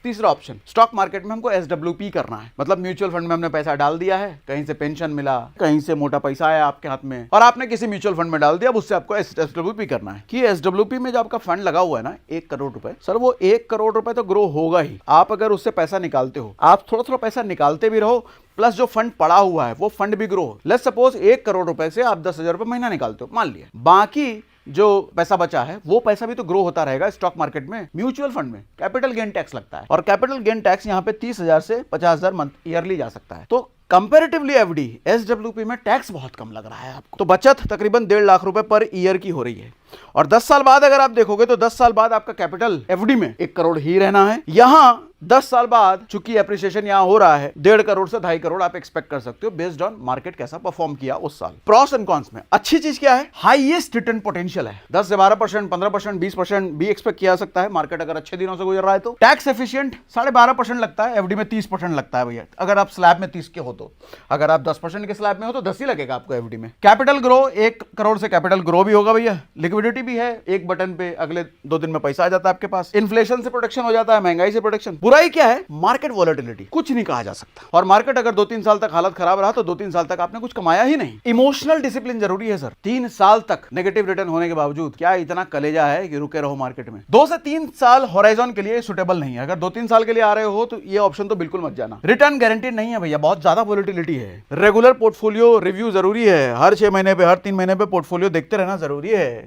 तीसरा option, stock market में हमको SWP करना है, मतलब म्यूचुअल फंड में हमने पैसा डाल दिया है, कहीं से पेंशन मिला, कहीं से मोटा पैसा आया आपके हाथ में और आपने किसी म्यूचुअल फंड में डाल दिया, अब उससे आपको SWP करना है कि SWP में जो आपका फंड लगा हुआ है ना 1 करोड़ रुपए, सर वो 1 करोड़ रुपए तो ग्रो होगा ही। आप अगर उससे पैसा निकालते हो, आप थोड़ा थोड़ा पैसा निकालते भी रहो, प्लस जो फंड पड़ा हुआ है वो फंड भी ग्रो हो। लेट्स सपोज 1 करोड़ रुपए से आप 10,000 रुपए महीना निकालते हो, मान लिया, बाकी जो पैसा बचा है वो पैसा भी तो ग्रो होता रहेगा स्टॉक मार्केट में। म्यूचुअल फंड में कैपिटल गेन टैक्स लगता है और कैपिटल गेन टैक्स यहाँ पे 30,000 से 50,000 मंथ ईयरली जा सकता है। तो कंपैरेटिवली FD SWP में टैक्स बहुत कम लग रहा है आपको, तो बचत तकरीबन 1.5 लाख रुपए पर ईयर की हो रही है। और 10 साल बाद अगर आप देखोगे तो 10 साल बाद आपका कैपिटल FD में 1 करोड़ ही रहना है। यहां 10 साल बाद चूंकि एप्रिसिएशन यहां हो रहा है 1.5 करोड़ से 2.5 करोड़ आप एक्सपेक्ट कर सकते हो बेस्ड ऑन मार्केट कैसा परफॉर्म किया उस साल। प्रॉस एंड कॉन्स में अच्छी चीज क्या है, हाईएस्ट रिटर्न पोटेंशियल है। 10 से 12%, 15%, 20% भी एक्सपेक्ट किया जा सकता है मार्केट अगर अच्छे दिनों से गुजर रहा है तो। टैक्स एफिशिएंट 12.5% लगता है, FD में 30% लगता है भैया, अगर आप स्लैब में 30 के हो तो। अगर आप 10% के स्लैब में हो तो 10 ही लगेगा आपको FD में। कैपिटल ग्रो 1 करोड़ से कैपिटल ग्रो भी होगा भैया, लिक्विडिटी भी है, एक बटन पे अगले 2 दिन में पैसा आ जाता है आपके पास, इन्फ्लेशन से प्रोटेक्शन हो जाता है, महंगाई से प्रोटेक्शन। बुराई क्या है, मार्केट वॉलेटिलिटी, कुछ नहीं कहा जा सकता। और मार्केट अगर 2-3 साल तक हालत खराब रहा तो 2-3 साल तक आपने कुछ कमाया ही नहीं। इमोशनल डिसिप्लिन जरूरी है सर। 3 साल तक नेगेटिव रिटर्न होने के बावजूद क्या इतना कलेजा है कि रुके रहो मार्केट में? 2 से 3 साल होराइजन के लिए सुटेबल नहीं है। अगर 2-3 साल के लिए आ रहे हो तो ये ऑप्शन तो बिल्कुल मत जाना। रिटर्न गारंटीड नहीं है भैया, बहुत ज्यादा वॉलेटिलिटी है। रेगुलर पोर्टफोलियो रिव्यू जरूरी है, हर 6 महीने पे, हर 3 महीने पे पोर्टफोलियो देखते रहना जरूरी है।